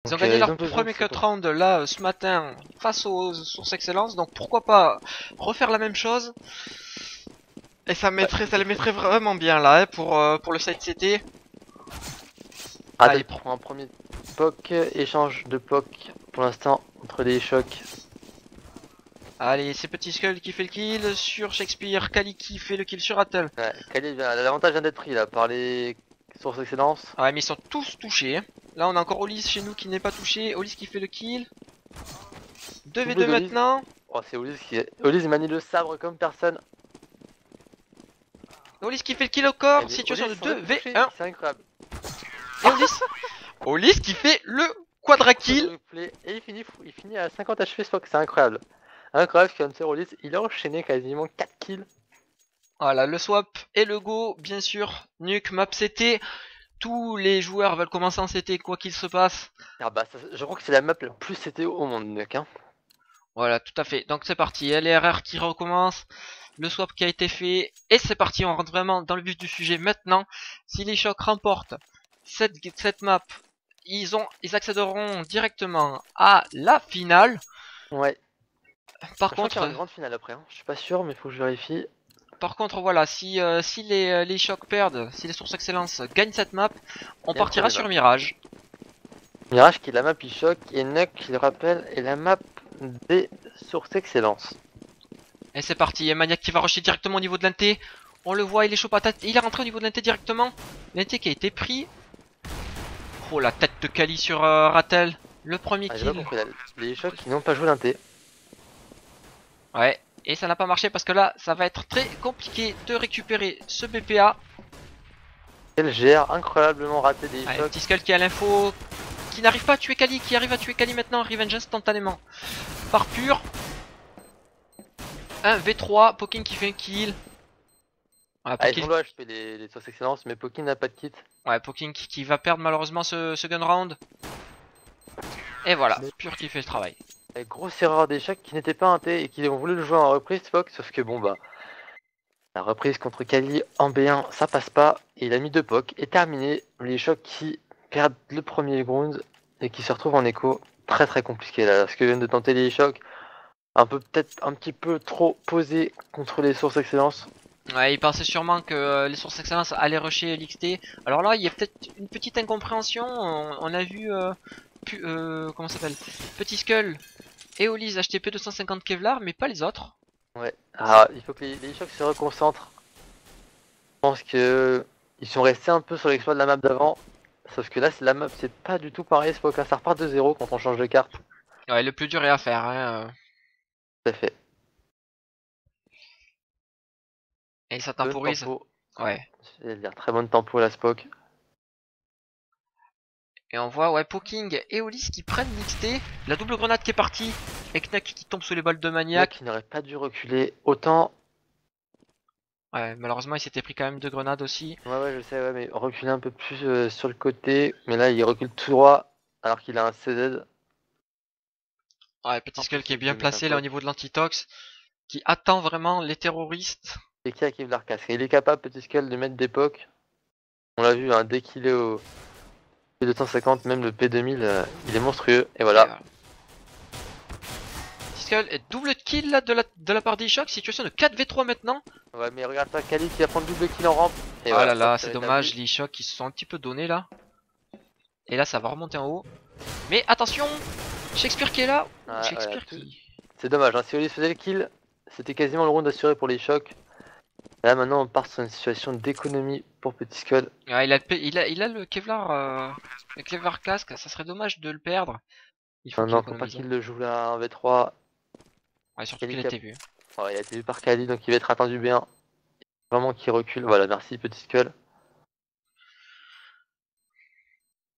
Ils ont Donc gagné ils leur ont besoin de premier ce cut point. round là ce matin face aux sources excellence, donc pourquoi pas refaire la même chose. Et ça Ouais, mettrait, tout ça à les fait. mettrait vraiment bien là hein, pour le site CT. Radel Allez, prend un premier poke, échange de poke pour l'instant entre les chocs. allez, c'est Petit Skull qui fait le kill sur Shakespeare, Kali qui fait le kill sur Attel. Ouais, l'avantage vient d'être pris là par les sources d'excellence. Ouais, mais ils sont tous touchés. Hein. Là, on a encore Olis chez nous qui n'est pas touché. Olis qui fait le kill. Double 2v2 d'Olise. maintenant. Oh, c'est Olise manie le sabre comme personne. Olis qui fait le kill au corps. Et mais Situation de Olise sans être touché, 2v1. c'est incroyable. Et Olis qui fait le quadra kill. Quadruplé et il finit à 50 HP Spock, c'est incroyable. Incroyable que Hunter Olise, il a enchaîné quasiment 4 kills. Voilà, le swap et le go, bien sûr. Nuke, map CT. Tous les joueurs veulent commencer en CT, quoi qu'il se passe. Ah bah je crois que c'est la map la plus CTO au monde, mec. Hein. Voilà, tout à fait. Donc c'est parti. LRR qui recommence. Le swap qui a été fait. Et c'est parti, on rentre vraiment dans le vif du sujet maintenant. Si les chocs remportent cette map, ils accéderont directement à la finale. Ouais. Par Je crois qu'il y contre, aura une grande finale après. Hein. Je suis pas sûr, mais faut que je vérifie. voilà, si les chocs perdent, si les sources excellence gagnent cette map, on Il y a une partira troisième sur map. Mirage. Mirage qui est la map e-shock et Nuck qui le rappelle est la map des sources excellence. Et c'est parti, et Maniac qui va rusher directement au niveau de l'inté. On le voit, il est chaud patate. Il est rentré au niveau de l'inté directement. L'inté qui a été pris. Oh, la tête de Kali sur Rattel. Le premier Ah, j'ai pas kill. compris là. Les e-shock qui n'ont pas joué l'inté. Ouais, et ça n'a pas marché parce que là, ça va être très compliqué de récupérer ce BPA. Elle gère incroyablement raté des Ouais, e-shock. petit Skull qui a l'info, qui n'arrive pas à tuer Kali, qui arrive à tuer Kali maintenant. Revenge instantanément. Par pur. Un V3, Poking qui fait un kill. Ouais, Ah, ils Poking, sont low HP les sources excellence, mais Pokin n'a pas de kit. ouais, Poking qui va perdre malheureusement ce gun round. Et voilà, Mais pur qui fait le travail. grosse erreur d'échec qui n'était pas un T et qui ont voulu le jouer en reprise Spock, sauf que bon bah la reprise contre Kali en B1 ça passe pas et il a mis deux POC et terminé. Les chocs qui perdent le premier ground et qui se retrouvent en écho. Très très compliqué là, parce que viennent de tenter les chocs un peu peut-être un petit peu trop posé contre les sources excellence. Ouais, il pensait sûrement que les sources excellence allaient rusher l'XT. Alors là, il y a peut-être une petite incompréhension. On a vu, comment ça s'appelle, Petit Skull et Olise acheter P250 Kevlar, mais pas les autres. Ouais. Ah, il faut que les chocs se reconcentrent. Je pense que ils sont restés un peu sur l'exploit de la map d'avant. Sauf que là, c'est la map, c'est pas du tout pareil, Spock. Ça repart de zéro quand on change de carte. Ouais, le plus dur est à faire. Hein. Tout à fait. Et ça Bonne temporise. tempo. Ouais. C'est-à-dire très bonne tempo la Spock. Et on voit, ouais, Poking et Olise qui prennent l'XT. La double grenade qui est partie. Et Knack qui tombe sous les balles de Là Maniac. qui n'aurait pas dû reculer autant. Ouais, malheureusement, il s'était pris quand même deux grenades aussi. Ouais, je sais, ouais, mais reculer un peu plus sur le côté. Mais là, il recule tout droit alors qu'il a un CZ. Ouais, Petit Skull qui est Impossible bien de mettre un placé là au POC. niveau de l'antitox. Qui attend vraiment les terroristes. Et qui active l'arcasque. Il est capable, Petit Skull, de mettre des POC. On l'a vu, hein, dès qu'il est au P250, même le P2000, il est monstrueux. Et voilà. Petit Skull est double kill là de la part des chocs. Situation de 4v3 maintenant. Ouais, mais regarde pas Kali qui va prendre double kill en rampe. Et Oh voilà, là là, hop, c'est rétabli. dommage. Les chocs qui se sont un petit peu donnés là. Et là, ça va remonter en haut. Mais attention, Shakespeare qui est là. Ah, Shakespeare qui. c'est dommage, hein. Si Oli faisait le kill, c'était quasiment le round assuré pour les chocs. Là maintenant on part sur une situation d'économie pour Petit Skull. Ouais, il a le Kevlar casque. Ça serait dommage de le perdre. Il faut qu'il Maintenant faut pas économise. Hein. qu'il le joue là en V3. Ouais, surtout Kali qu'il a été vu. il a été vu par Kali donc il va être attendu bien. Vraiment qu'il recule. Voilà, merci Petit Skull.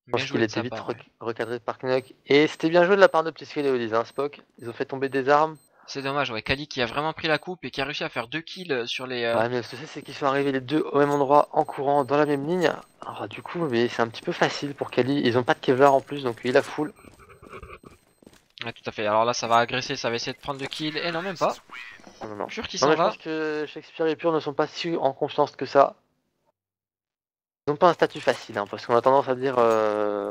Je Bien pense qu'il joué a de été sa vite part. Ouais. recadré par Knock. Et c'était bien joué de la part de Petit Skull et Olise, hein, Spock. Ils ont fait tomber des armes. C'est dommage, ouais. Kali qui a vraiment pris la coupe et qui a réussi à faire 2 kills sur les. Ouais, mais le souci c'est qu'ils sont arrivés les deux au même endroit en courant dans la même ligne. Alors du coup, mais c'est un petit peu facile pour Kali. Ils ont pas de Kevlar en plus donc il a full. Ouais, tout à fait. Alors là, ça va agresser, ça va essayer de prendre 2 kills. Et non, même pas. Non, non, non. Pur qui Non, s'en mais je va. pense que Shakespeare et Pure ne sont pas si en confiance que ça. Ils n'ont pas un statut facile, hein, parce qu'on a tendance à dire,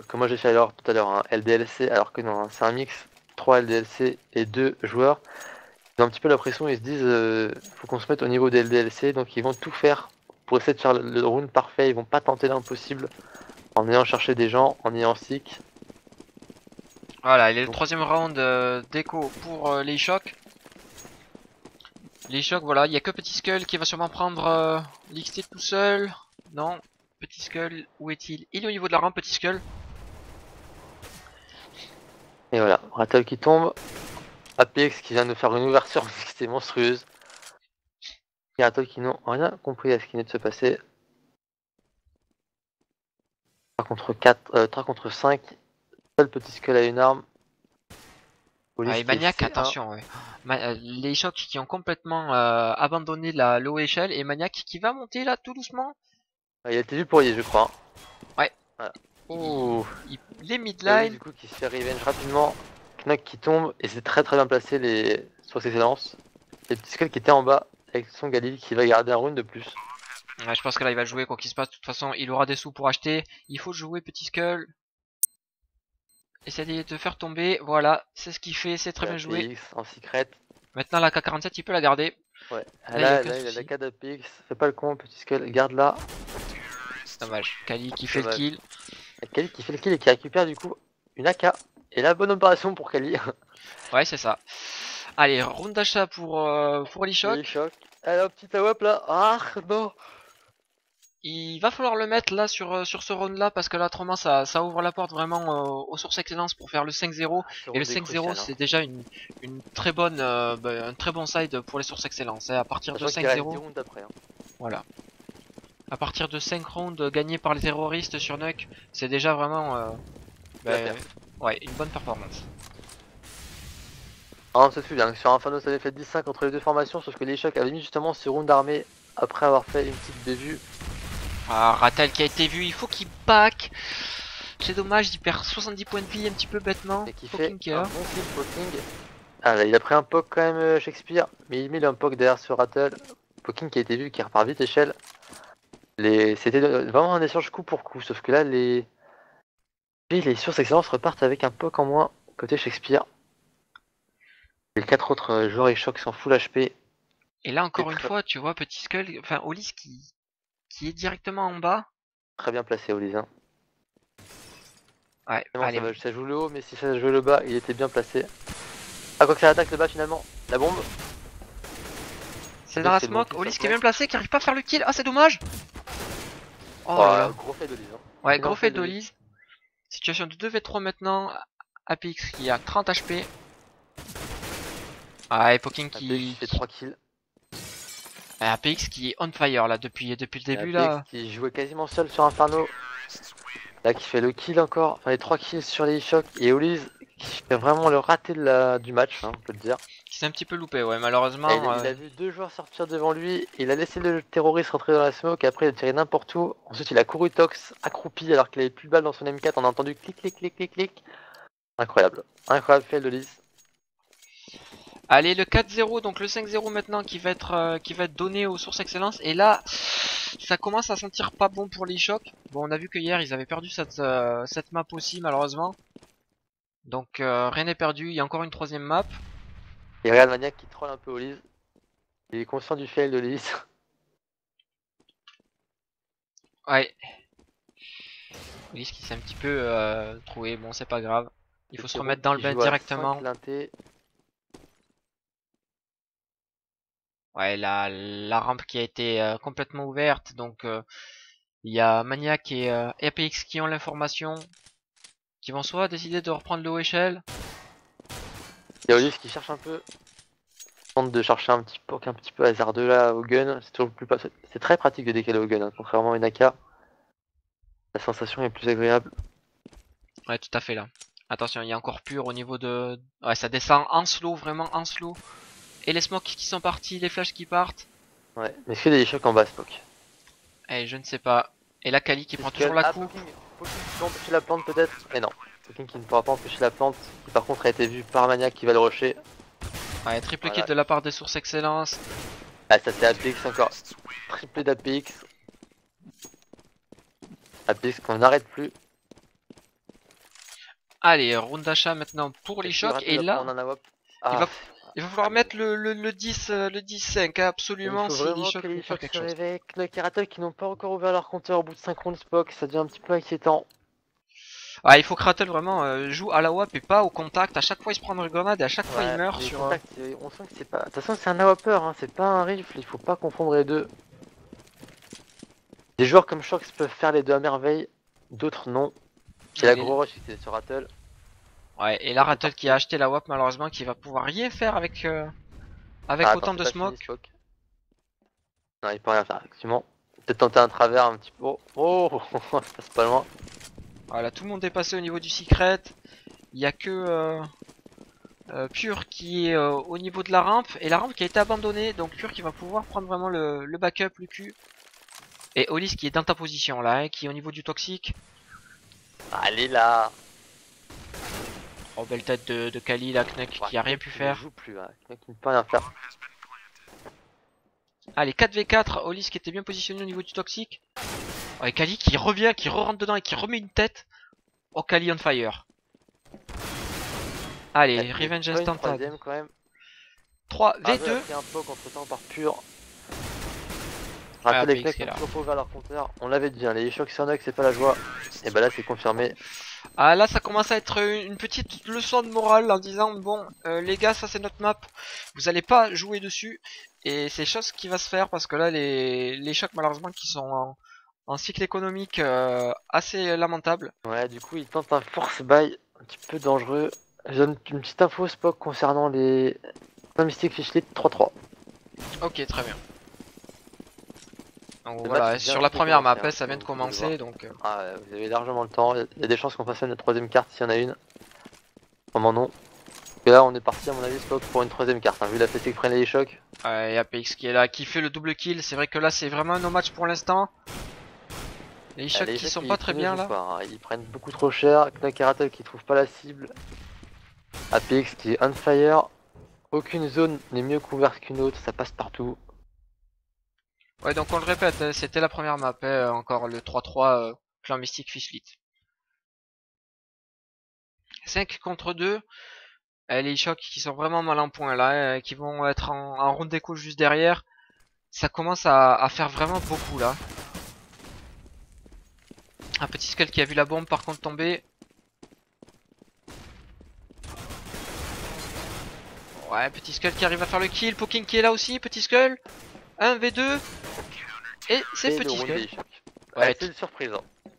comme moi j'ai fait alors tout à l'heure, un LDLC, alors que non, hein, c'est un mix, 3 LDLC et 2 joueurs. Ils ont un petit peu la pression, ils se disent, faut qu'on se mette au niveau des LDLC, donc ils vont tout faire pour essayer de faire le round parfait, ils vont pas tenter l'impossible en ayant cherché des gens, en ayant stick. Voilà, il est le troisième round d'écho pour les chocs. Les chocs, voilà, il y a que Petit Skull qui va sûrement prendre l'XT tout seul. Non, Petit Skull, où est-il? Il est au niveau de la rampe, Petit Skull. Et voilà, Rattle qui tombe, Apex qui vient de faire une ouverture c'était monstrueuse. Et Rattle qui n'ont rien compris à ce qui venait de se passer. 3 contre 4, 3 contre 5, seul Petit Skull a une arme. Ah, et Maniac, attention, ouais. Les chocs qui ont complètement abandonné la low échelle et Maniac qui va monter là tout doucement. Il a été vu pour y, je crois. Ouais. Voilà. Ouh. Les Et midline. du coup qui se fait revenge rapidement. Knock qui tombe et c'est très bien placé les sur ses excellences. Et Petit Skull qui était en bas avec son Galil qui va garder un round de plus. Ouais, je pense que là il va jouer quoi qu'il se passe. De toute façon, il aura des sous pour acheter. Il faut jouer Petit Skull. Essayez de faire tomber. Voilà, c'est ce qu'il fait. C'est très bien joué. APX en secret. Maintenant la K47, il peut la garder. Ouais. Là, Là il a la K d'APX. Fais pas le con, Petit Skull. Garde là. Dommage. Kali qui fait le kill. Kali qui fait le kill et qui récupère du coup une AK. Et la bonne opération pour Kali. Ouais, c'est ça. Allez, round d'achat pour l'eShock. Alors, petit AWP là. Ah non. Il va falloir le mettre là sur ce round là parce que là autrement ça ouvre la porte vraiment aux sources excellence pour faire le 5-0 et le 5-0 c'est déjà une très bonne un très bon side pour les sources excellence à partir de 5-0 voilà à partir de 5 rounds gagnés par les terroristes sur Nuke c'est déjà vraiment ouais une bonne performance. Ah, on se souvient que sur Inferno ça avait fait 10-5 entre les deux formations, sauf que les chocs avaient mis justement ce round armé après avoir fait une petite bévue. Ah, Rattle qui a été vu, il faut qu'il back. C'est dommage, il perd 70 points de vie un petit peu bêtement. Et qui fait un bon kill Poking. Ah là, il a pris un poke quand même Shakespeare, mais il met un poke derrière ce Rattle. Poking qui a été vu, qui repart vite échelle. C'était vraiment un échange coup pour coup, sauf que là les sources excellence repartent avec un poke en moins côté Shakespeare. Les 4 autres joueurs et chocs sont full HP. Et là encore une fois, tu vois Petit Skull, enfin Olis qui est directement en bas. Très bien placé Olis. Hein. Ouais, allez. Ça joue le haut, mais si ça joue le bas, il était bien placé. Ah, quoi que ça attaque le bas finalement. La bombe. C'est dans la smoke, Olis qui est bien placé, qui arrive pas à faire le kill. Ah, c'est dommage. Oh là. Gros fait d'Olis. Hein. Ouais, gros fait d'Olis. Situation de 2v3 maintenant. Apex qui a 30 HP. Ah, et Poking qui fait 3 kills. Apex qui est on fire là depuis le début là. Qui jouait quasiment seul sur Inferno. Là qui fait le kill encore, enfin les 3 kills sur les chocs et Olis qui fait vraiment le raté du match, hein, on peut le dire. Qui s'est un petit peu loupé, ouais, malheureusement. Il a vu 2 joueurs sortir devant lui, il a laissé le terroriste rentrer dans la smoke, après il a tiré n'importe où. Ensuite il a couru Tox, accroupi alors qu'il avait plus de balles dans son M4, on a entendu clic clic clic clic clic. Incroyable, incroyable fait d'Olis. Allez, le 4-0, donc le 5-0 maintenant qui va être donné aux sources excellence. Et là, ça commence à sentir pas bon pour les chocs. Bon, on a vu que hier ils avaient perdu cette map aussi malheureusement. Donc rien n'est perdu, il y a encore une troisième map. Et regarde Maniac qui troll un peu Olis. Il est conscient du fail de Olis. Ouais. Olis qui s'est un petit peu trouvé, bon c'est pas grave. Il faut se remettre dans le bain directement. Ouais, la rampe qui a été complètement ouverte, donc il y a Maniac et APX qui ont l'information, qui vont soit décider de reprendre le haut échelle. Il y a Olis qui cherche un peu, tente de chercher un petit poke un petit peu hasardeux là au gun, c'est toujours plus c'est très pratique de décaler au gun, hein, contrairement à une AK. La sensation est plus agréable. Ouais, tout à fait là. Attention, il y a encore pur au niveau de... Ouais, ça descend en slow, vraiment en slow. Et les smokes qui sont partis, les flashs qui partent. Ouais, mais est-ce qu'il y a des chocs en bas, Spock? Eh, je ne sais pas. Et la Kali qui prend toujours la coupe. Poking qui peut empêcher la plante peut-être. Mais non, Poking qui ne pourra pas empêcher la plante. Qui par contre a été vu par Maniac qui va le rusher. Ouais, triple kill de la part des sources excellence. Ah, ça c'est APX encore. Triplé d'APX. APX qu'on n'arrête plus. Allez, round d'achat maintenant pour les chocs. Et là, il va falloir mettre le 10, le 10-5, hein, il absolument, faut si les vraiment chocs que vont les faire chocs quelque se chose. réveillent. Knock et Rattle qui n'ont pas encore ouvert leur compteur au bout de 5 rounds Spock, ça devient un petit peu inquiétant. Ah, il faut que Rattle vraiment joue à la WAP et pas au contact. À chaque fois, il se prend une grenade et à chaque fois, il meurt Les sur. contacts, on sent que c'est pas. De toute façon, c'est un AWPer, hein, c'est pas un rifle, il faut pas confondre les deux. Des joueurs comme Shox peuvent faire les deux à merveille, d'autres non. J'ai la gros rush qui était sur Rattle. Ouais, et là, Rattle qui a acheté la WAP, malheureusement, qui va pouvoir rien faire avec, avec autant de smoke. Non, il peut rien faire, effectivement. Peut-être tenter un travers un petit peu. Oh, ça passe pas loin. Voilà, tout le monde est passé au niveau du secret. Il y a que Pure qui est au niveau de la rampe. Et la rampe qui a été abandonnée. Donc Pure qui va pouvoir prendre vraiment le backup, le cul. Et Olis qui est dans ta position là, hein, qui est au niveau du toxique. Allez là. Oh, belle tête de Kali, la Knuck qui a rien pu faire. Il joue plus, hein. Knuck ne peut rien faire. Allez, 4v4, Olis qui était bien positionné au niveau du toxique. Oh, et Kali qui revient, qui re-rentre dedans et qui remet une tête. Oh, Kali on fire. Allez, revenge instantané. 3v2. Un poke entre temps par Pure. Ah, Rappelez les Knuck ont toujours ouvert leur compteur. On l'avait dit, hein, les chocs sur Knock c'est pas la joie. Et bah là c'est confirmé. Ah là ça commence à être une petite leçon de morale en disant bon les gars ça c'est notre map, vous allez pas jouer dessus et c'est chose qui va se faire parce que là les chocs malheureusement qui sont en cycle économique assez lamentable. Ouais du coup ils tentent un force buy un petit peu dangereux. Je donne une petite info Spock concernant les Mystic Fishlet 3-3. Ok très bien. Donc voilà, sur la première map ça vient de commencer donc... Ah, vous avez largement le temps, il y a des chances qu'on passe à la troisième carte s'il y en a une. Vraiment non. Et là on est parti à mon avis Spock pour une troisième carte, hein, vu la PC que prennent les chocs. Et APX qui est là, qui fait le double kill, c'est vrai que là c'est vraiment un no match pour l'instant. Les chocs qui sont pas très bien là. Pas, hein. Ils prennent beaucoup trop cher, Knock et Rattle qui trouve pas la cible. APX qui est on fire. Aucune zone n'est mieux couverte qu'une autre, ça passe partout. Ouais donc on le répète, c'était la première map, encore le 3-3 clan mystique Fishlit. 5 contre 2. Les chocs qui sont vraiment mal en point là, qui vont être en round d'écho juste derrière. Ça commence à faire vraiment beaucoup là. Un petit skull qui a vu la bombe par contre tomber. Ouais, petit skull qui arrive à faire le kill. Poking qui est là aussi, petit skull. 1v2. Et c'est petit skull. Ouais, c'est une surprise. Hein.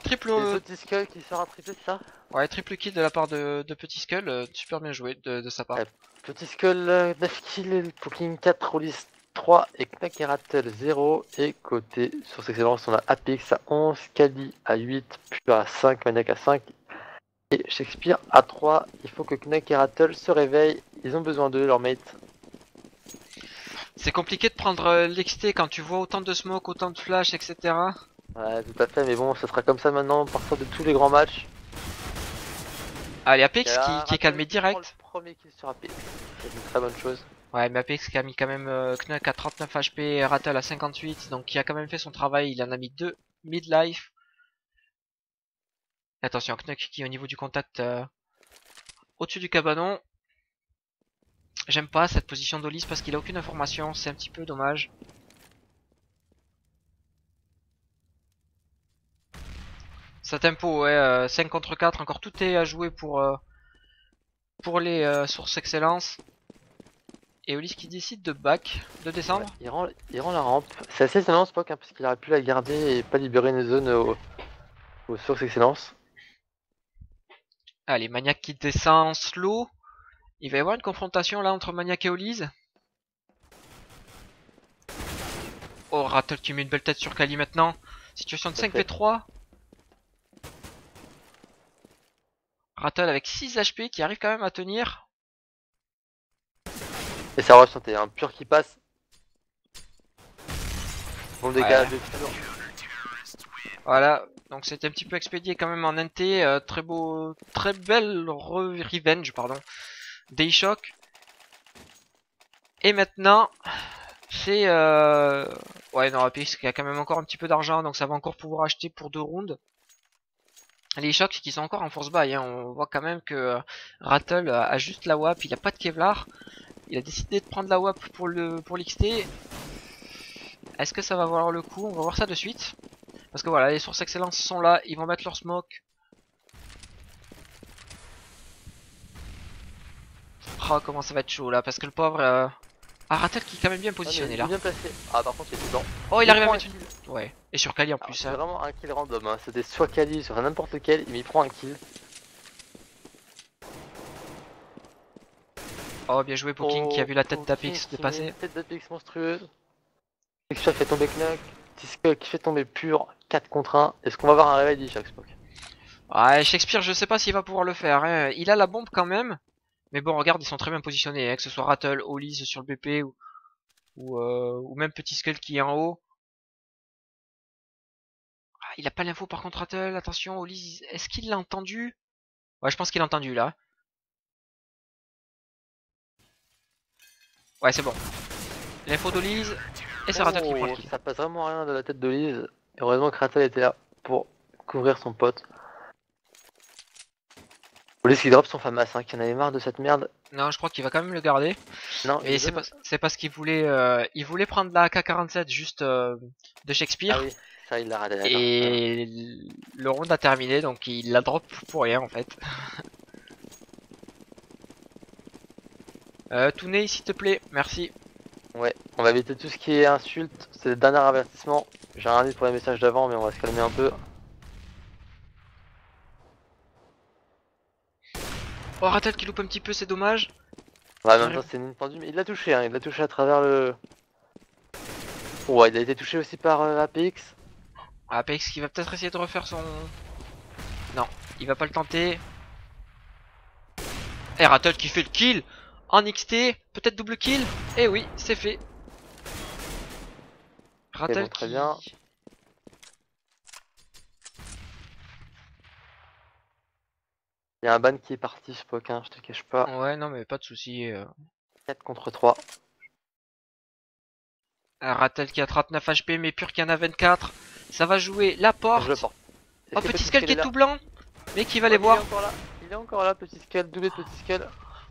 Triple. Petit skull qui sera triplé, ça. Ouais, triple kill de la part de Petit Skull, super bien joué de sa part. Petit Skull 9 kills, Poking 4, Rollis 3 et Knock et Rattle 0. Et côté source excellence, on a Apex à 11, Kali à 8, Pure à 5, Maniac à 5 et Shakespeare à 3. Il faut que Knock et Rattle se réveillent, ils ont besoin d'eux, leur mate. C'est compliqué de prendre l'XT quand tu vois autant de smoke, autant de flash, etc. Ouais, tout à fait, mais bon, ça sera comme ça maintenant, partir de tous les grands matchs. Allez, Apex qui est calmé direct. Le premier kill sur Apex, c'est une très bonne chose. Ouais, mais Apex qui a mis quand même Knuck à 39 HP et Rattle à 58, donc qui a quand même fait son travail, il en a mis 2 mid-life. Attention, Knuck qui est au niveau du contact au-dessus du cabanon. J'aime pas cette position d'Olis parce qu'il a aucune information, c'est un petit peu dommage. Ça tempo, ouais, 5 contre 4, encore tout est à jouer pour les sources excellence. Et Olis qui décide de back, de descendre. Ouais, il rend la rampe. C'est assez étonnant Spock, hein, parce qu'il aurait pu la garder et pas libérer une zone aux sources excellence. Allez, Maniac qui descend slow. Il va y avoir une confrontation là entre Maniac et Olis. Oh, Rattle qui met une belle tête sur Kali maintenant. Situation de 5v3. Rattle avec 6 HP qui arrive quand même à tenir. Et ça rush santé, un Pure qui passe. Bon décalage de Pure. Voilà, donc c'était un petit peu expédié quand même en NT. Très beau, très belle revenge, pardon. Des chocs. Et maintenant, c'est Ouais, non, Apex qui a quand même encore un petit peu d'argent, donc ça va encore pouvoir acheter pour 2 rounds. Les chocs qui sont encore en force buy, hein. On voit quand même que Rattle a juste la WAP, il a pas de Kevlar. Il a décidé de prendre la WAP pour l'XT. Est-ce que ça va valoir le coup? On va voir ça de suite. Parce que voilà, les sources excellence sont là, ils vont mettre leur smoke. Oh, comment ça va être chaud là, parce que le pauvre... Ah, Rattle qui est quand même bien positionné là. Bien placé. Ah, par contre, il était dedans. Oh, il arrive à prend mettre un une... kill. Ouais, et sur Kali en Alors, plus. c'est Hein. vraiment un kill random. Hein. C'était soit Kali, sur n'importe lequel, mais il prend un kill. Oh, bien joué Poking qui a vu la tête d'Apex dépasser. Tête d'Apex monstrueuse. X-Shot fait tomber Knuck. T-Skull qui fait tomber pur. 4 contre 1. Est-ce qu'on va avoir un réveil d'Ishak Spock? Ouais, Shakespeare, je sais pas s'il va pouvoir le faire. Hein. Il a la bombe quand même. Mais bon, regarde, ils sont très bien positionnés. Hein, que ce soit Rattle, Hollis sur le BP ou même Petit Skull qui est en haut. Ah, il a pas l'info par contre Rattle. Attention, Hollis, est-ce qu'il l'a entendu? Ouais, je pense qu'il a entendu là. Ouais, c'est bon. L'info d'Hollis. Et c'est Rattle qui prend le kill. Ça passe vraiment rien de la tête de Liz. Heureusement que Rattle était là pour couvrir son pote. Liz qui drop son FAMAS, hein, qui en avait marre de cette merde. Non, je crois qu'il va quand même le garder. Non, Et c'est parce qu'il voulait, il voulait prendre la AK-47 juste de Shakespeare. Ah oui, ça il l'a raté. Et le round a terminé, donc il la drop pour rien en fait. Touney, s'il te plaît, merci. Ouais, on va éviter tout ce qui est insulte. C'est le dernier avertissement. J'ai rien dit pour les messages d'avant, mais on va se calmer un peu. Oh, Rattle qui loupe un petit peu, c'est dommage. Ouais, en même temps, c'est une tendue, mais il l'a touché, hein. Il l'a touché à travers le. Ouais, il a été touché aussi par Apex. Apex qui va peut-être essayer de refaire son... Non, il va pas le tenter. Et Rattle qui fait le kill en XT, peut-être double kill. Et oui, c'est fait. Rattle bon, très bien. Il y a un ban qui est parti, Spock, hein, je te cache pas. Ouais, non mais pas de soucis. 4 contre 3. Rattle qui a 39 HP, mais Pur qui en a 24. Ça va jouer la porte. Je le porte. Oh, Petit Skull qui est tout blanc, mais qui va les voir. Il est encore là, Petit Skull, doublé de Petit Skull.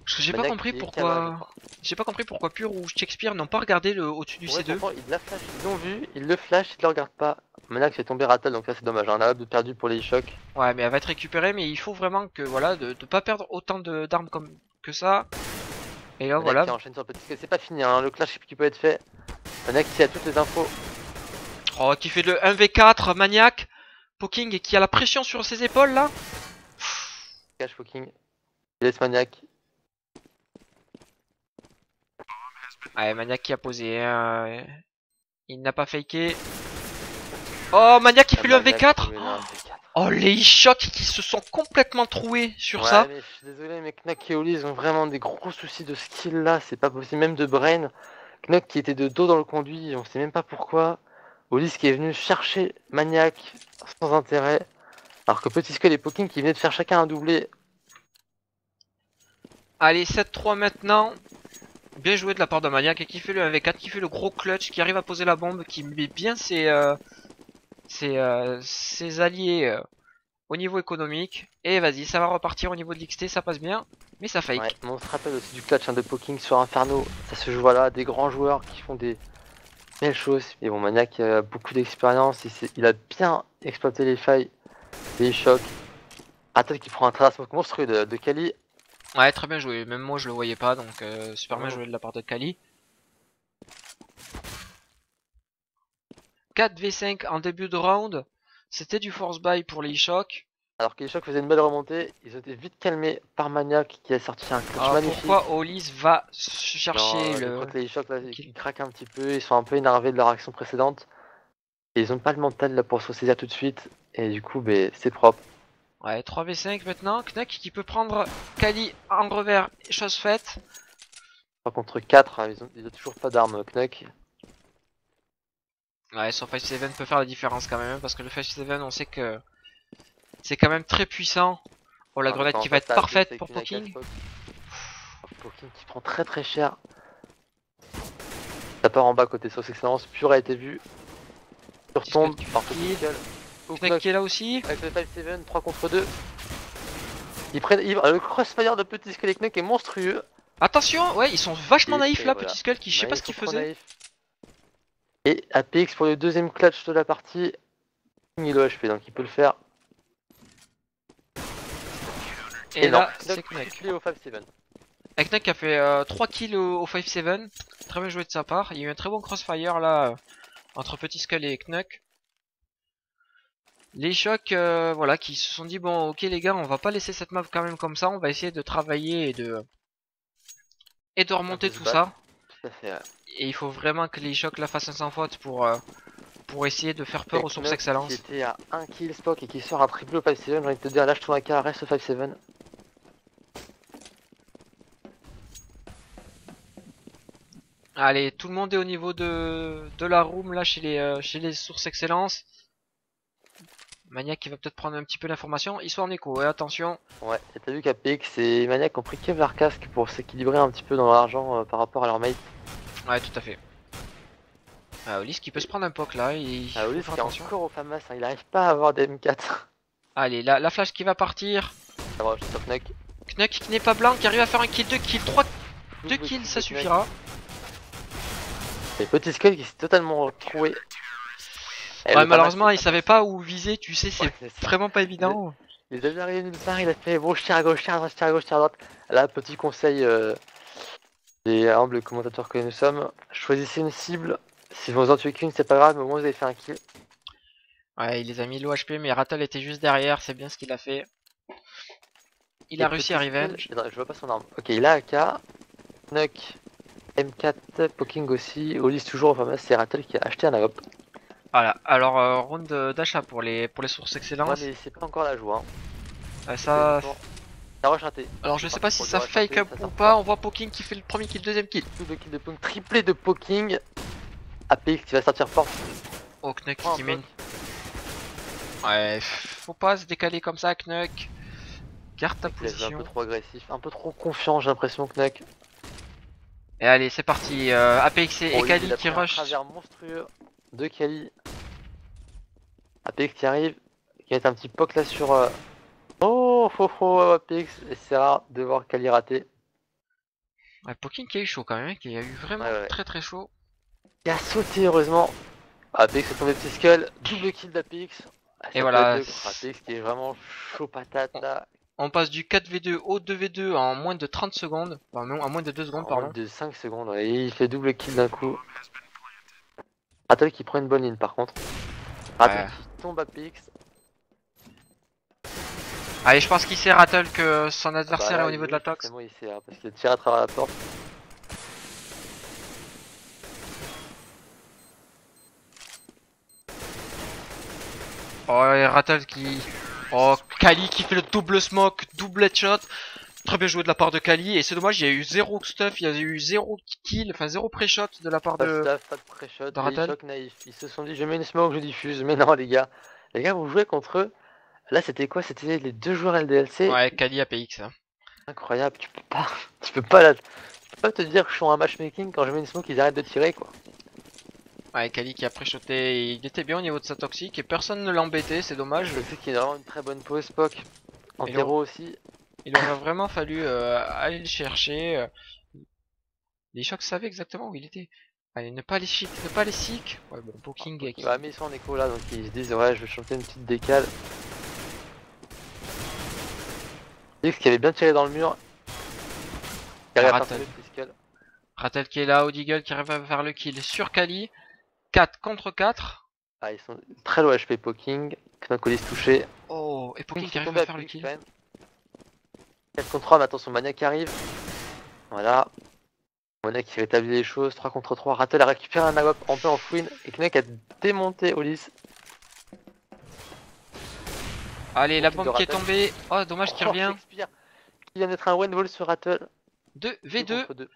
J'ai pas compris pourquoi. J'ai pas compris pourquoi Pur ou Shakespeare n'ont pas regardé le au-dessus du C2. Ils la flash, ils l'ont vu, ils le flash, ils le regardent pas. Manac fait tomber Rattle, donc là c'est dommage. On a de perdu pour les chocs. Ouais, mais elle va être récupérée, mais il faut vraiment que voilà, de pas perdre autant d'armes comme que ça. Et là Manac voilà. qui enchaîne sur Petit Skull, c'est pas fini, hein, le clash qui peut être fait. Manac qui a toutes les infos. Oh, qui fait le 1v4 maniaque. Poking et qui a la pression sur ses épaules là. Cash Poking. Il laisse Manac. Ouais, Maniac qui a posé. Il n'a pas faké. Oh, Maniac qui fait le 1v4. Oh, les chocs qui se sont complètement troués sur ça. Mais je suis désolé, mais Knuck et Hollis ont vraiment des gros soucis de skill là. C'est pas possible, même de brain. Knuck qui était de dos dans le conduit, on sait même pas pourquoi. Hollis qui est venu chercher Maniac sans intérêt. Alors que Petit Skull et Poking qui venaient de faire chacun un doublé. Allez, 7-3 maintenant. Bien joué de la part de Maniac et qui fait le 1v4, qui fait le gros clutch, qui arrive à poser la bombe, qui met bien ses alliés au niveau économique. Et vas-y, ça va repartir au niveau de l'XT, ça passe bien, mais ça fake. Ouais, mais on se rappelle aussi du clutch de Poking sur Inferno. Ça se joue voilà, des grands joueurs qui font des belles choses. Et bon, Maniac a beaucoup d'expérience, il a bien exploité les failles, les chocs. Rattle qui prend un trace monstrueux de Kali. Ouais, très bien joué. Même moi, je le voyais pas, donc super bien joué de la part de Kali. 4v5 en début de round. C'était du force buy pour les chocs. Alors que les chocs faisaient une belle remontée, ils ont été vite calmés par Maniac qui a sorti un clutch magnifique. Pourquoi Hollis va chercher Je crois que les chocs là, ils craquent un petit peu, ils sont un peu énervés de leur action précédente. Et ils ont pas le mental là pour se saisir tout de suite. Et du coup, c'est propre. Ouais, 3v5 maintenant. Knuck qui peut prendre Kali en revers, chose faite. 3 contre 4, hein, ils ont toujours pas d'armes, Knuck. Ouais, son 5-7 peut faire la différence quand même, parce que le 5-7 on sait que c'est quand même très puissant. Oh, la grenade qui va être parfaite pour Poking. Poking qui prend très cher. Ça part en bas côté sauce excellence, Pure a été vu. retombe Petit par Skull Petit Skull. Ou Knuck qui est là aussi. avec le 5-7, 3 contre 2. Le crossfire de Petit Skull et Knuck est monstrueux. Attention, ouais, ils sont vachement naïfs là, Voilà. Petit Skull qui je sais pas ce qu'il faisait. Naïf. Et APX pour le deuxième clutch de la partie. Il est au HP donc il peut le faire. Et non, là, c'est Knuck Knuck. triplé au 5-7. Et Knuck a fait 3 kills au 5-7. Très bien joué de sa part. Il y a eu un très bon crossfire là entre Petit Skull et Knuck. Les chocs, voilà, qui se sont dit bon, ok les gars, on va pas laisser cette map quand même comme ça. On va essayer de travailler et de remonter tout ça. Tout à fait, ouais. Et il faut vraiment que les chocs la fassent sans faute pour essayer de faire peur aux sources Knuck excellence. qui était à 1 kill Spock et qui sort un triple au 5-7, j'ai envie de te dire, lâche ton AK, reste au 5-7. Allez, tout le monde est au niveau de la room là chez les sources excellence. Maniac qui va peut-être prendre un petit peu d'informations. Ils sont en écho, ouais, attention. Ouais, et t'as vu qu'APX et Maniac ont pris Kevlar Casque pour s'équilibrer un petit peu dans l'argent par rapport à leur mate. Ouais, tout à fait. Olis qui peut se prendre un poke là. Olis faut faire qui est attention. encore au FAMAS, hein, il arrive pas à avoir des M4. Allez, la flash qui va partir. Ça va, je sur Knuck. Knuck qui n'est pas blanc, qui arrive à faire un kill, 2 kills, 3 2 Double kills, kill ça de suffira. Et Petit Skull qui s'est totalement troué. Ouais, malheureusement, il savait pas où viser, tu sais, c'est c'est ça. vraiment pas évident. Il est arrivé nulle part, il a fait bon, je tire à gauche, tire à droite, tire à gauche, tire à droite. Là, petit conseil des humbles commentateurs que nous sommes, choisissez une cible. Si vous en tuez qu'une, c'est pas grave, mais au moins vous avez fait un kill. Ouais, il les a mis low HP, mais Rattle était juste derrière, c'est bien ce qu'il a fait. Il a réussi à revenge. Je vois pas son arme. Ok, il a AK, Knuck, M4, Poking aussi, Olis toujours au FAMAS, c'est Rattle qui a acheté un AWP. Voilà, alors round d'achat pour les sources Ouais, excellence. mais c'est pas encore la joie. Hein. Ça. Ça rush raté. Alors je sais pas si Pour ça le rush fake raté, up ça ou sort pas, on voit Poking qui fait le premier kill, deuxième kill. Double kill de Poking, triplé de Poking. APX qui va sortir fort. Oh, Knuck Oh, qui mine. Ouais, faut pas se décaler comme ça, Knuck. Garde ta Il est un position. peu trop agressif, un peu trop confiant, j'ai l'impression, Knuck. Et allez, c'est parti. APX et Oh, Kali il a qui pris un rush. travers monstrueux de Kali. APX qui arrive, qui va être un petit poke là sur. APX, et c'est rare de voir Kali rater. Ouais, Poking qui a eu chaud quand même, hein, qui a eu vraiment Ouais. très très chaud. Il a sauté heureusement. APX est tombé petit skull, double kill d'APX. Et voilà. APX qui est vraiment chaud patate là. On passe du 4v2 au 2v2 en moins de 30 secondes. Enfin non, en moins de 2 secondes, En pardon. moins de 5 secondes, ouais, et il fait double kill d'un coup. Rattle qui prend une bonne ligne par contre. Rattle qui tombe APX. Allez, je pense qu'il sait Rattle que son adversaire Là, est au niveau de la tox. Il sait, hein, parce qu'il tire à travers la porte. Oh, et Rattle qui... Oh, Kali qui fait le double smoke, double headshot. Très bien joué de la part de Kali. Et c'est dommage, il y a eu 0 stuff, il y a eu 0 kill, enfin 0 pré-shot de la part Pas de... stuff, pas de pré-shot, de Rattle. des chocs naïfs. Ils se sont dit, je mets une smoke, je diffuse. Mais non, les gars, vous jouez contre eux. Là, c'était quoi? C'était les deux joueurs LDLC. Ouais, Kali APX. Hein. Incroyable, tu peux pas te dire que je suis en matchmaking quand je mets une smoke, ils arrêtent de tirer quoi. Ouais, Kali qui a pré-shoté, il était bien au niveau de sa toxique et personne ne l'a embêté, c'est dommage. Je sais qu'il a vraiment une très bonne pause, Spock. En Et terreau aussi. Il aurait vraiment fallu aller le chercher. Les chocs savaient exactement où il était. Allez, ne pas les shit, ne pas les sick. Ouais, bon, Poking. Il va mis son écho là, donc ils se disent, ouais, je vais chanter une petite décale. X qui avait bien tiré dans le mur. Rattle qui est là, Odeagle qui arrive à faire le kill sur Kali. 4 contre 4. Ah, ils sont très low HP Poking. Knuckles touché. Oh, et Poking qui arrive à faire le kill. 4 contre 3, mais attention, Maniac qui arrive. Voilà. Maniac qui rétablit les choses. 3 contre 3. Rattle a récupéré un AWP en peu en fouine. Et Knuck a démonté Olis. Allez, la bombe qui est tombée. Oh, dommage qu'il revient. Qui vient d'être un one wall sur Rattle. 2v2.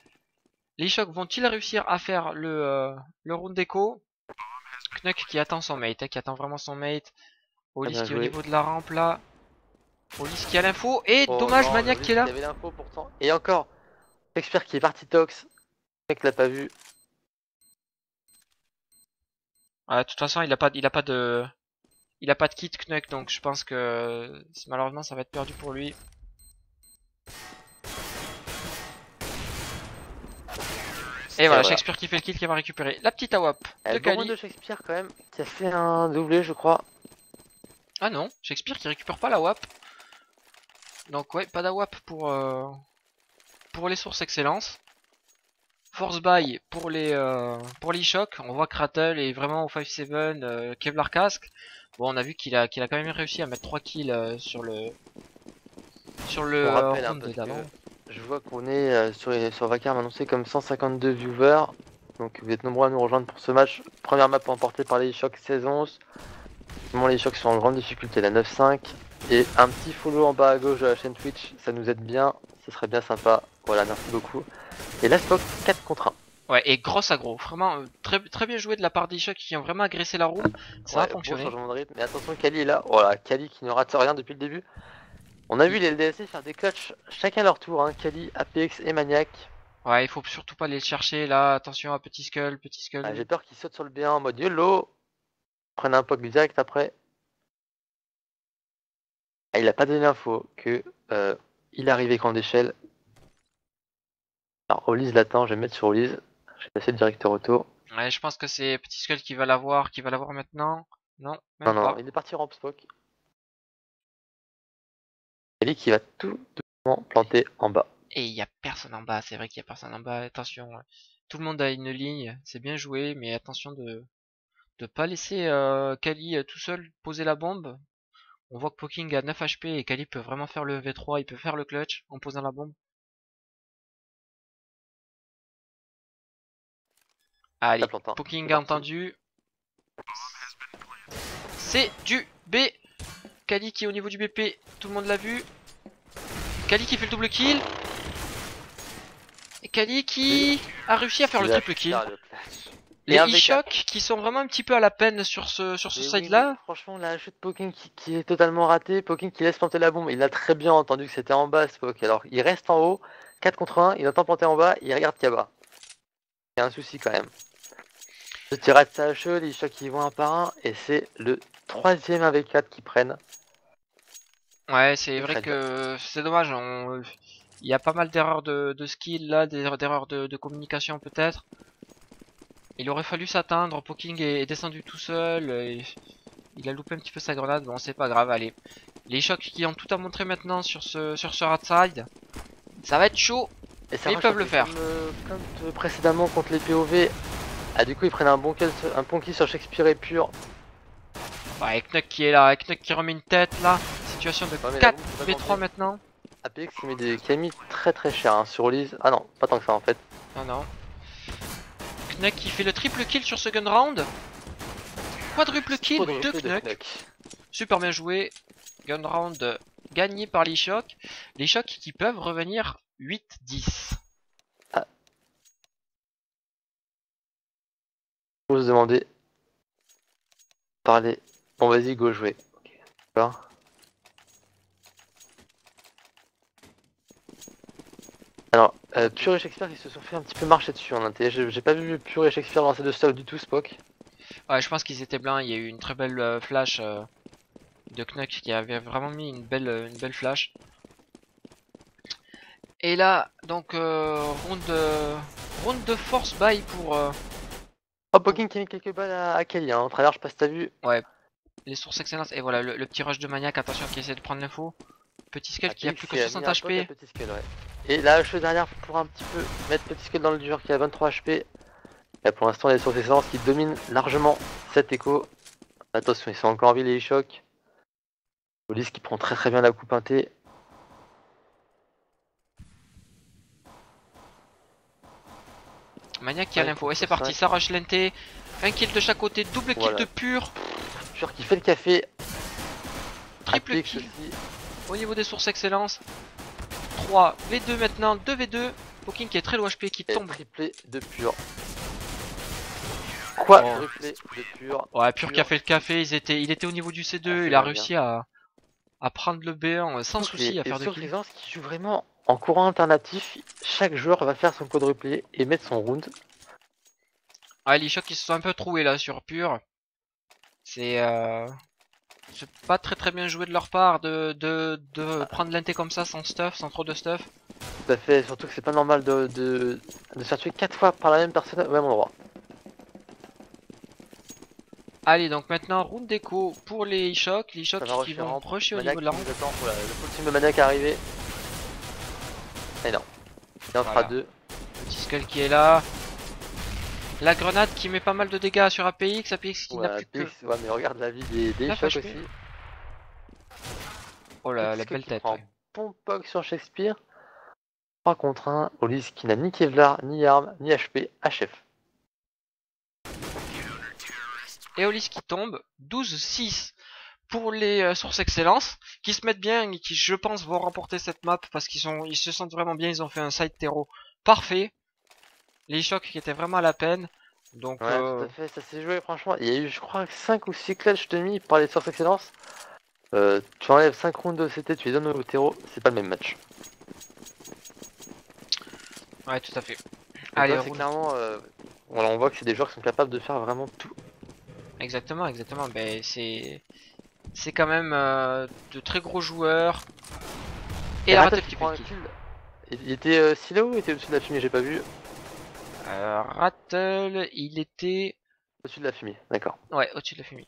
Les chocs vont-ils réussir à faire le round d'écho? Knuck qui attend son mate, hein, qui attend vraiment son mate. Olis qui est au niveau de la rampe là. Olis qui a l'info. Et dommage, Maniac qui est là. Il y avait l'info pourtant. Et encore, Shakespeare qui est parti tox. Le mec l'a pas vu. Ouais, de toute façon, il a pas de kit Knuck, donc je pense que malheureusement ça va être perdu pour lui. Et voilà, Shakespeare qui fait le kill, qui va récupérer la petite AWP de Bon Kali. de Shakespeare quand même, qui a fait un doublé je crois. Ah non, Shakespeare qui récupère pas la WAP. Donc ouais, pas d'AWP pour les sources excellence. Force buy pour les chocs. On voit que Rattle est vraiment au 5-7, Kevlar Casque. Bon, on a vu qu'il a quand même réussi à mettre 3 kills sur le On rappelle round parce d'avant. que je vois qu'on est sur Vacarme annoncé comme 152 viewers. Donc vous êtes nombreux à nous rejoindre pour ce match. Première map emportée par les chocs 16-11. Les chocs sont en grande difficulté, la 9-5. Et un petit follow en bas à gauche de la chaîne Twitch, ça nous aide bien. Ce serait bien sympa. Voilà, merci beaucoup. Et là, Spock 4 contre 1. Ouais, et grosse aggro. Vraiment, très bien joué de la part des chocs qui ont vraiment agressé la room. Ça a fonctionné. Bon changement de rythme. Mais attention, Kali est là. Voilà, Kali qui ne rate rien depuis le début. On a vu les LDSC faire des clutches chacun leur tour. Hein. Kali, APX et Maniac. Ouais, il faut surtout pas aller le chercher là. Attention à Petit Skull, Petit Skull. Ah, j'ai peur qu'il saute sur le B1 en mode YOLO. Prenne un POC direct après. Ah, il a pas donné l'info que il arrive écran d'échelle. Alors Olise l'attend, je vais me mettre sur Olise. Je vais passer le directeur auto. Ouais, je pense que c'est Petit Skull qui va l'avoir maintenant. Non, Non, même pas. il est parti ramp Spock. Kali qui va tout doucement planter en bas. Et il y a personne en bas, c'est vrai qu'il y a personne en bas. Attention, tout le monde a une ligne, c'est bien joué, mais attention de pas laisser Kali tout seul poser la bombe. On voit que Poking a 9 HP et Kali peut vraiment faire le V3, il peut faire le clutch en posant la bombe. Allez, Poking a entendu. C'est du B. Kali qui est au niveau du BP, tout le monde l'a vu. Kali qui fait le double kill. Et Kali qui a réussi à faire le triple kill. Les e-shock qui sont vraiment un petit peu à la peine sur ce side là. Franchement, la chute Poking qui est totalement ratée. Poking qui laisse planter la bombe. Il a très bien entendu que c'était en bas, Spock. Alors il reste en haut, 4 contre 1. Il entend planter en bas. Il regarde Kaba. Il y a un souci quand même. Le tir de sa HE, les chocs qui vont un par un. Et c'est le troisième avec 4 qui prennent. Ouais, c'est vrai que c'est dommage. Il y a pas mal d'erreurs de skill là, d'erreurs de communication peut-être. Il aurait fallu s'atteindre. Poking est descendu tout seul. Il a loupé un petit peu sa grenade. Bon, c'est pas grave. Allez, les chocs qui ont tout à montrer maintenant sur ce rat side. Ça va être chaud. Et mais ils peuvent le faire. Comme précédemment contre les POV. Ah, du coup, ils prennent un bon kill sur Shakespeare et Pure. Ouais, Knuck qui est là. Knuck qui remet une tête là. Situation de 4 V3 maintenant. APX qui a mis très cher hein, sur Olise. Ah non, pas tant que ça en fait. Non. Knuck qui fait le triple kill sur ce gun round. Quadruple kill de Knuck. Super bien joué. Gun round gagné par les chocs. Les chocs qui peuvent revenir 8-10. Ah. Vous demander. Parler. Bon vas-y go jouer. D'accord. Alors, Pure et Shakespeare ils se sont fait un petit peu marcher dessus en inté. J'ai pas vu Pure et Shakespeare lancer de stuff du tout, Spock. Ouais, je pense qu'ils étaient blancs. Il y a eu une très belle flash de Knuck qui avait vraiment mis une belle flash. Et là, donc, round de force buy pour. Oh, Poking qui a mis quelques balles à Kali, hein. En travers, je sais pas si t'as vu. Ouais, les sources excellence. Et voilà, le petit rush de Maniac. Attention, qui essaie de prendre l'info. Petit Skull qui a plus que 60 HP. Et là, je derrière pour un petit peu mettre Petit Skull dans le dur qui a 23 HP. Et pour l'instant, les sources excellence qui dominent largement cette écho. Attention, ils sont encore en vie les chocs. Police qui prend très bien la coupe intée. Maniac qui a l'info. Et c'est parti, ça rush lenté. Un kill de chaque côté, double kill de Pure. Pure qui fait le café. Triple kill au niveau des sources excellence. 3 V2 maintenant, 2 V2. Poking qui est très low HP qui tombe. Triplé de Pure. Quoi triplé de Pure. Ouais, Pure qui a fait le café, il était au niveau du C2, il a réussi à prendre le B1 sans souci à faire de kills. Qui joue vraiment en courant alternatif, chaque joueur va faire son quadruplé et mettre son round. Ouais, les chocs qui se sont un peu troués là sur Pure. C'est pas très bien joué de leur part de prendre l'inté comme ça sans stuff, sans trop de stuff. Tout à fait, surtout que c'est pas normal de se faire tuer 4 fois par la même personne au même endroit. Allez, donc maintenant round d'écho pour les chocs qui vont rusher au niveau de la rampe. Voilà, le full team de Maniac est arrivé. Et non, il en fera Voilà. 2. Petit skull qui est là. La grenade qui met pas mal de dégâts sur APX, APX qui n'a plus que... Ouais, mais regarde la vie des 9 chocs HP. aussi. Oh la belle tête. Prend Ouais. bon poke sur Shakespeare. 3 contre 1. Ulysse qui n'a ni Kevlar, ni arme, ni HP. HF. Eolis qui tombe, 12-6 pour les sources excellence, qui se mettent bien et qui je pense vont remporter cette map parce ils se sentent vraiment bien, ils ont fait un side terreau parfait. Les chocs qui étaient vraiment à la peine. Donc Ouais, tout à fait, ça s'est joué franchement. Il y a eu, je crois, 5 ou 6 clutch demi par les Source Excellence. Tu enlèves 5 rounds de CT, tu les donnes au terreau, c'est pas le même match. ouais, tout à fait. Donc Allez, là, c'est clairement. Voilà, on voit que c'est des joueurs qui sont capables de faire vraiment tout. exactement. Ben, c'est quand même de très gros joueurs. Et la Rattle qui prend fait un le kill. kill. Il était silo ou il était au-dessus de la fumée? J'ai pas vu. Rattle, il était... Au-dessus de la fumée, d'accord. Ouais, au-dessus de la fumée.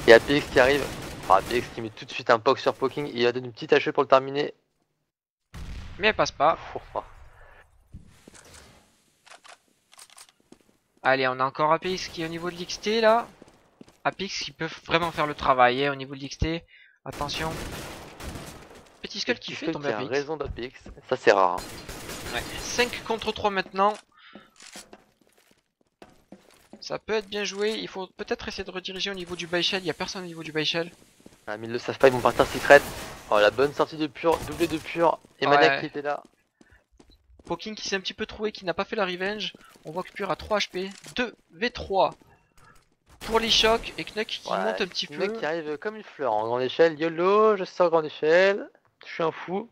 Et APX qui arrive. APX qui met tout de suite un poke sur poking. Il a donné une petite HE pour le terminer. Mais elle passe pas. Allez, on a encore APX qui est au niveau de l'XT là. APX qui peuvent vraiment faire le travail au niveau de l'XT. Attention. Petit skull qui fait tomber APX. APX. Raison d'APX, ça c'est rare. Ouais. 5 contre 3 maintenant. Ça peut être bien joué. Il faut peut-être essayer de rediriger au niveau du Bayshell. Il n'y a personne au niveau du Bayshell. Ah, mais ils le savent pas, ils vont partir secret. Oh, la bonne sortie de pur, doublé de pur. Et Maniac qui était là. Poking qui s'est un petit peu trouvé, qui n'a pas fait la revenge. On voit que Pur a 3 HP. 2 V3 pour les chocs. Et Knuck qui monte un petit peu. Knuck qui arrive comme une fleur en grande échelle. YOLO, je sors grande échelle. Je suis un fou.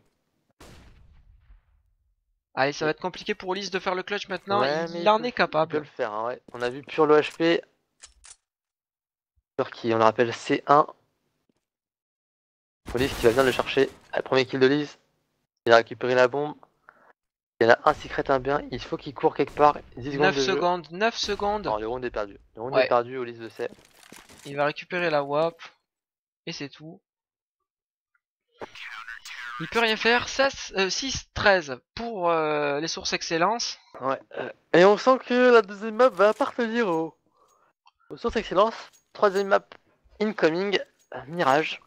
Allez, ça va être compliqué pour Ulysse de faire le clutch maintenant. Ouais, il en est capable. Il peut le faire, hein, ouais. On a vu Pur le HP. Pur qui, on le rappelle, C1. Ulysse qui va venir le chercher. Le premier kill de Ulysse. Il a récupéré la bombe. Il y en a un secret, un bien. Il faut qu'il court quelque part. 10 9 secondes. 9 secondes. Non, le round est perdu. Le round est perdu, Ulysse le sait. Il va récupérer la WAP. Et c'est tout. Il peut rien faire. 6-13 pour les sources excellence. Ouais. Et on sent que la deuxième map va appartenir aux sources excellence. Troisième map incoming, Mirage.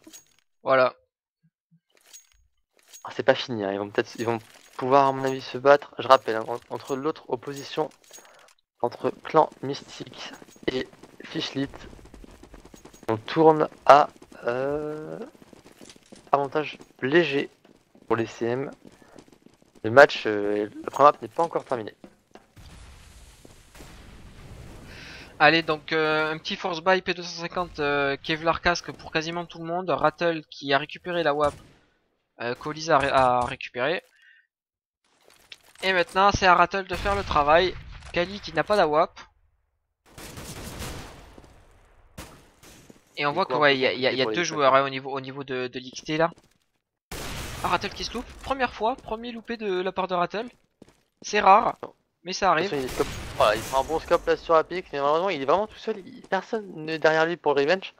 Voilà. Ah, c'est pas fini, hein. Ils vont pouvoir à mon avis se battre. Je rappelle, hein, entre l'autre opposition, entre Clan Mystique et Fishlit, on tourne à avantage léger pour les CM. Le match, le premier map n'est pas encore terminé. Allez, donc un petit force buy P250 Kevlar casque pour quasiment tout le monde. Rattle qui a récupéré la WAP. Colis a récupéré. Et maintenant c'est à Rattle de faire le travail. Kali qui n'a pas la WAP. Et on voit que ouais, il y a deux joueurs au niveau de l'XT là. Ah, Rattle qui se loupe. Première fois, premier loupé de la part de Rattle. C'est rare, mais ça arrive. Voilà, il prend un bon scope là sur Apex, mais malheureusement il est vraiment tout seul. Personne n'est derrière lui pour le revenge.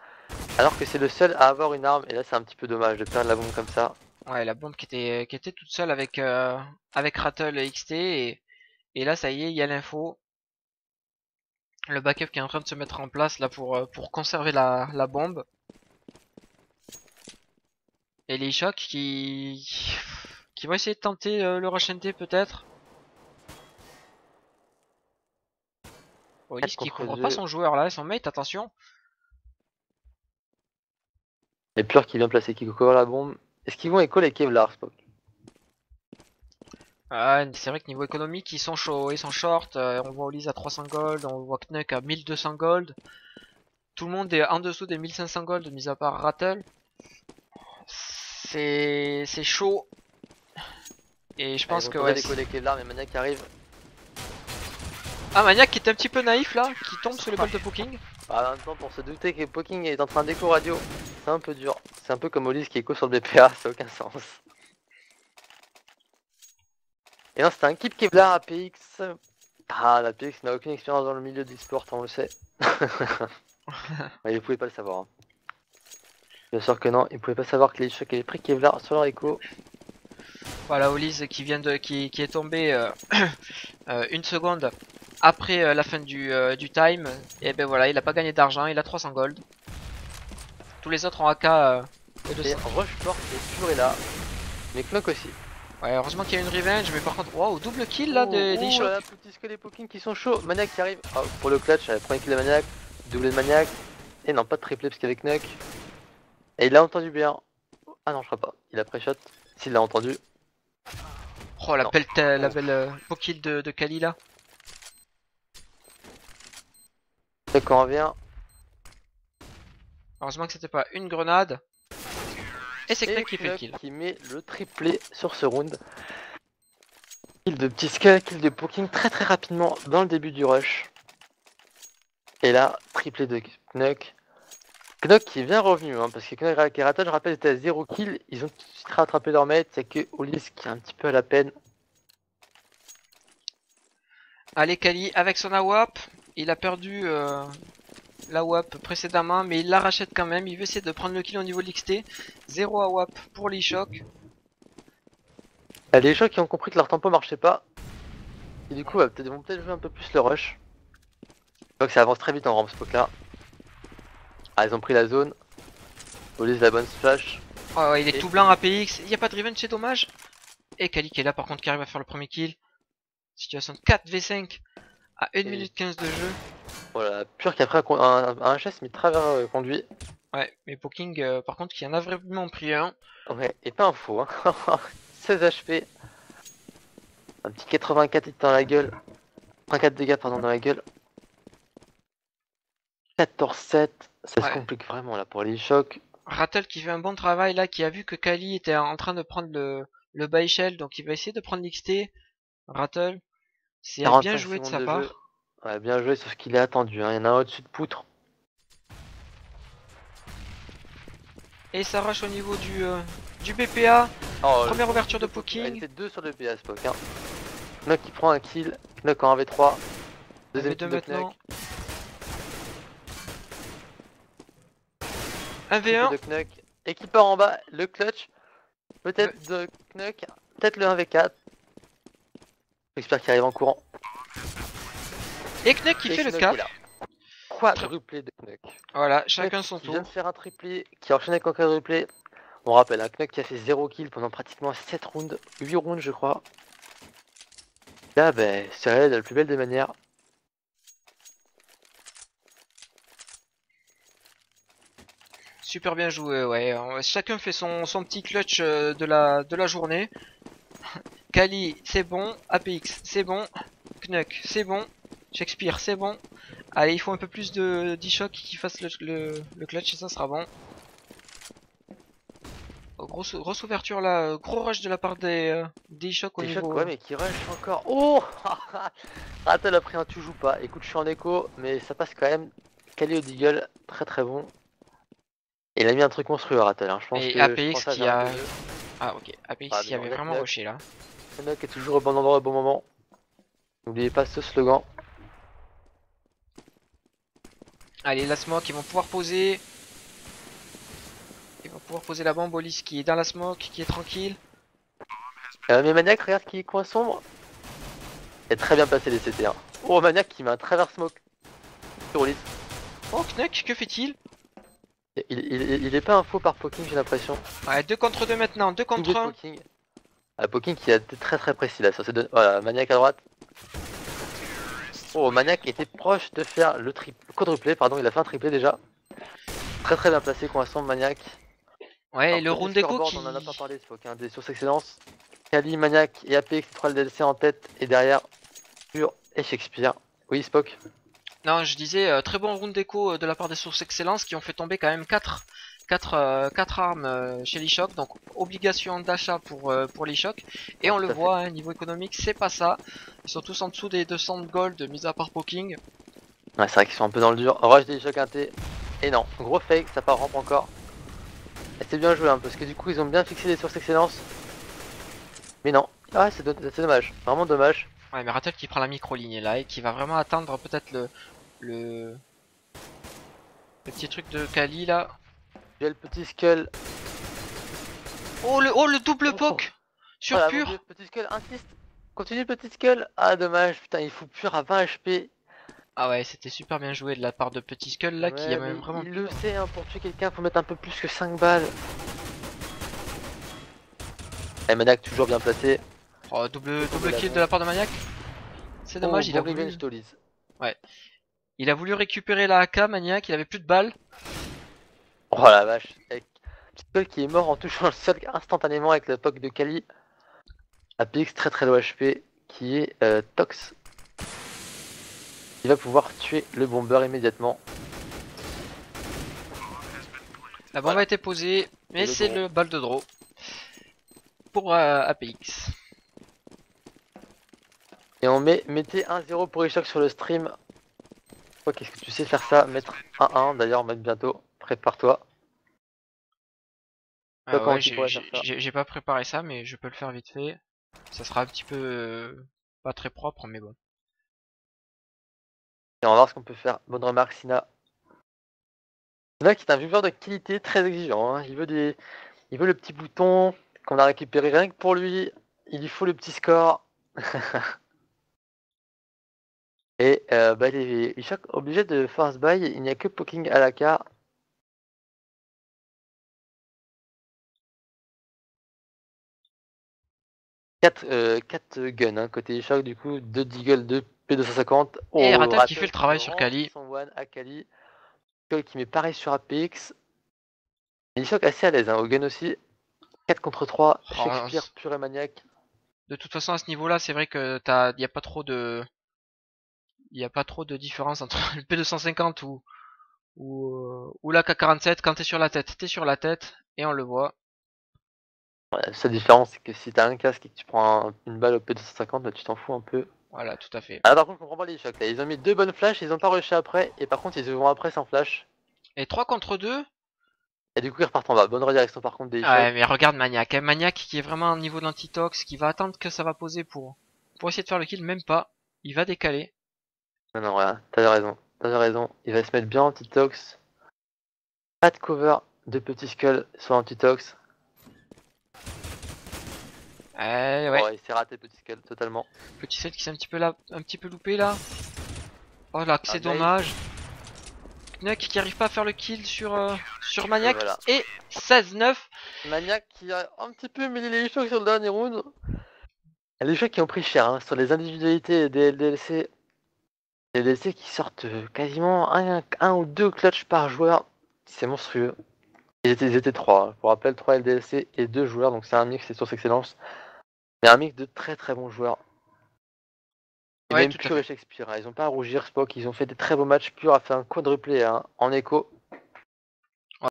Alors que c'est le seul à avoir une arme. Et là c'est un petit peu dommage de perdre la bombe comme ça. Ouais, la bombe qui était toute seule avec Rattle et XT. Et là ça y est, il y a l'info. Le backup qui est en train de se mettre en place là pour conserver la bombe. Et les chocs qui vont essayer de tenter le rush NT peut-être. Ulysse qui couvre pas son joueur là, son mate, attention. Et Pleur qui vient placer, qui couvre la bombe. Est-ce qu'ils vont écho les Kevlar, Spock? C'est vrai que niveau économique ils sont chauds, ils sont short. On voit Ulysse à 300 gold, on voit Knuck à 1200 gold. Tout le monde est en dessous des 1500 gold, mis à part Rattle. C'est chaud. Et je pense que ouais. Les Kevlar, mais Maniac arrive. Ah, Maniac qui est un petit peu naïf là, qui tombe sous les balles de Poking. Ah, en même temps, pour se douter que Poking est en train d'écho radio, c'est un peu dur. C'est un peu comme Olise qui écho sur le BPA, ça n'a aucun sens. Et non, c'était un Keep Kevlar APX. Ah, l'APX n'a aucune expérience dans le milieu de l'e-sport, on le sait. Mais il pouvait pas le savoir. Hein. Bien sûr que non, il pouvait pas savoir que les chocs avaient pris Kevlar sur leur écho. Voilà, Olise qui vient de qui est tombé une seconde après la fin du time. Et ben voilà, il a pas gagné d'argent, il a 300 gold. Tous les autres ont AK et 200. Et Rushport est toujours là, mais Knock aussi. Ouais, heureusement qu'il y a une revenge, mais par contre, waouh, double kill là des Oh shots. là, petit que les Poking qui sont chauds. Maniac qui arrive. Oh, pour le clutch, premier kill de Maniac, doublé de Maniac. Et non, pas de triplé parce qu'avec Knock. Et il a entendu bien. Ah non, je crois pas. Il a pré-shot. S'il l'a entendu. Oh, Non. la belle kill de Kali là. Et quand on revient. Heureusement que c'était pas une grenade. Et c'est Knek qui fait le kill. Qui met le triplé sur ce round. Kill de petit skull, kill de Poking très très rapidement dans le début du rush. Et là, triplé de Knock. Knock qui est bien revenu, hein, parce que Knock et Rattle, je rappelle, étaient à 0 kill. Ils ont tout de suite rattrapé leur mate. C'est que Ulysse qui est un petit peu à la peine. Allez, Kali avec son AWAP. Il a perdu l'AWAP précédemment, mais il la rachète quand même. Il veut essayer de prendre le kill au niveau de l'XT. 0 AWAP pour les chocs. Il y a des gens qui ont compris que leur tempo marchait pas. Et du coup, vont peut-être jouer un peu plus le rush. Je vois que ça avance très vite en ramp spot là. Ah, ils ont pris la zone. Ulysse la bonne splash. Oh, il est tout blanc APX. Il n'y a pas de revenge, c'est dommage. Et Kali qui est là par contre qui arrive à faire le premier kill. Situation de 4v5 à 1 minute 15 de jeu. Voilà, Pur qui a pris un HS mais travers conduit. Ouais, mais Poking par contre qui en a vraiment pris un. Ouais, et pas un faux. Hein. 16 HP. Un petit 84 hits dans la gueule. 34 dégâts pardon dans la gueule. 14-7. Ça se complique vraiment là pour les chocs. Rattle qui fait un bon travail là, qui a vu que Kali était en train de prendre le bas échelle, donc il va essayer de prendre l'XT. Rattle, c'est bien joué de sa part. Jeu. Ouais, bien joué sur ce qu'il est attendu. Hein. Il y en a un au-dessus de poutre. Et ça rush au niveau du BPA. Oh, Première ouverture de Poking. Il était 2 sur le BPA Spock. Hein. Knock qui prend un kill. Knock en 1v3. Deuxième kill de maintenant. Knock. 1v1. De Knock. Et qui part en bas. Le clutch. Peut-être de Knock. Peut-être le 1v4. J'espère qu'il arrive en courant. Et Knek qui fait le cap. Quadruplé de Knock. Voilà, chacun son tour. Il vient de faire un triplé, qui a enchaîné avec un quadruplé. On rappelle, un Knock qui a fait 0 kill pendant pratiquement 7 rounds, 8 rounds je crois. Là, ben, c'est la plus belle des manières. Super bien joué, ouais. Chacun fait son petit clutch de la journée. Kali, c'est bon. APX, c'est bon. Knuck, c'est bon. Shakespeare, c'est bon. Allez, il faut un peu plus de D-Shock qui fasse le clutch et ça sera bon. Oh, grosse ouverture là, gros rush de la part des D-Shock au niveau... Ouais, mais qui rush encore. Oh Rattle a pris un tu joues pas. Écoute, je suis en écho, mais ça passe quand même. Kali au Deagle, très très bon. Et il a mis un truc monstrueux à Rattle. Hein. Je pense et que APX qui a... Ah ok, APX qui avait vraiment rushé là. Knock est toujours au bon endroit au bon moment. N'oubliez pas ce slogan. Allez, la smoke, ils vont pouvoir poser. Ils vont pouvoir poser la bombe. Olis qui est dans la smoke, qui est tranquille. Mais Maniac, regarde qui est coin sombre. Il est très bien placé les CT1. Oh, Maniac qui met un travers smoke sur Olis. Oh, Knuck, que fait-il? Il est pas un faux par Poking, j'ai l'impression. Ouais, 2 contre 2 maintenant, 2 contre 1. Poking. Ah, Poking qui a été très très précis là sur ces deux. Voilà, Maniac à droite. Oh, Maniac était proche de faire le quadruplé, pardon, il a fait un triplé déjà. Très très bien placé, coin sombre, Maniac. Ouais, alors, le round d'écho qui... On en a pas parlé, Spock, hein, des sources excellence. Kali, Maniac et APX, 3 DLC en tête, et derrière, Pur et Shakespeare. Oui, Spock. Non, je disais, très bon round d'écho de la part des sources excellence qui ont fait tomber quand même 4 armes chez l'eShock, donc obligation d'achat pour l'eShock. Et on le voit, hein, niveau économique, c'est pas ça. Ils sont tous en dessous des 200 gold, mis à part Poking. Ouais, c'est vrai qu'ils sont un peu dans le dur. Rush des chocs inté. Et non, gros fake, ça part rampe encore. Et c'est bien joué, hein, parce que du coup, ils ont bien fixé les sources excellence. Mais non. Ah, c'est dommage. Vraiment dommage. Ouais, mais Rattle qui prend la micro-ligne là et qui va vraiment attendre peut-être le petit truc de Kali là. J'ai le petit skull. Oh le double poke sur Voilà, mon pur. dieu, petit skull insiste. Continue, petit skull. Ah, dommage, putain, il fout pur à 20 HP. Ah ouais, c'était super bien joué de la part de Petit Skull là qui a Ouais, mais même vraiment. il le sait, hein, pour tuer quelqu'un, faut mettre un peu plus que 5 balles. Et Maniac toujours bien placé. Oh, double kill de la part de Maniac. C'est dommage, il a voulu. Ouais. Il a voulu récupérer la AK, Maniac, il avait plus de balles. Oh la vache. Avec Skull qui est mort en touchant le sol instantanément avec le poke de Kali. APX très low HP qui est Tox. Il va pouvoir tuer le bomber immédiatement. La bombe a été posée, mais c'est le bal de draw pour APX. Et on mettez 1-0 pour Ishock sur le stream. Toi, qu'est-ce que tu sais faire ça? Mettre 1-1 d'ailleurs, mettre bientôt. Prépare-toi. Ah Comment ouais, tu pourrais faire ça? j'ai pas préparé ça, mais je peux le faire vite fait. Ça sera un petit peu pas très propre, mais bon. Et on va voir ce qu'on peut faire. Bonne remarque, Sina. Sina qui est un viewer de qualité très exigeant. Hein. Il veut le petit bouton qu'on a récupéré rien que pour lui. Il lui faut le petit score. Et bah, il est Ishock obligé de force buy. Il n'y a que poking à la carte. 4 guns hein, côté Ishock, du coup 2 Deagle, 2 P250. Et Oh, Rattle qui fait le travail sur Kali. Son one à Kali. Qui met pareil sur APX. Et Ishock assez à l'aise, hein, au gun aussi. 4 contre 3, Oh, Shakespeare pur et maniaque. de toute façon, à ce niveau-là, c'est vrai que y a pas trop de, différence entre le P250 ou la K47. Quand t'es sur la tête, t'es sur la tête et on le voit. Ouais, sa différence, c'est que si t'as un casque et que tu prends une balle au P250, bah, tu t'en fous un peu. Voilà, tout à fait. Ah, par contre, je comprends pas les Ishock là. Ils ont mis 2 bonnes flashs, ils ont pas rushé après. Et par contre, ils vont après sans flash. Et 3 contre 2. Et du coup, ils repartent en bas. Bonne redirection par contre des Ishock. Ouais, mais regarde Maniac. Hein. Maniac qui est vraiment au niveau d'antitox, qui va attendre que ça va poser pour essayer de faire le kill, même pas. Il va décaler. Non, non, ouais, t'avais raison. T'avais raison. Il va se mettre bien anti-tox. Pas de cover de petit skull sur anti-tox. Ouais. Oh, il s'est raté petit skull totalement. Petit set qui s'est un petit peu loupé là. Oh là, c'est dommage. Knuck qui arrive pas à faire le kill sur Maniac. Voilà. Et 16-9. Maniac qui a un petit peu mêlé les chocs sur le dernier round. Les chocs qui ont pris cher hein, sur les individualités des LDLC. Les LDLC qui sortent quasiment un ou 2 clutches par joueur. C'est monstrueux. Ils étaient 3. Hein. Pour rappel, 3 LDLC et 2 joueurs. Donc c'est un mix, c'est source excellence. Mais un mix de très bons joueurs. Et Ouais, même Pure et Shakespeare. Hein. Ils ont pas à rougir, Spock. Ils ont fait des très beaux matchs. Pure a fait un quadruplé hein, en écho.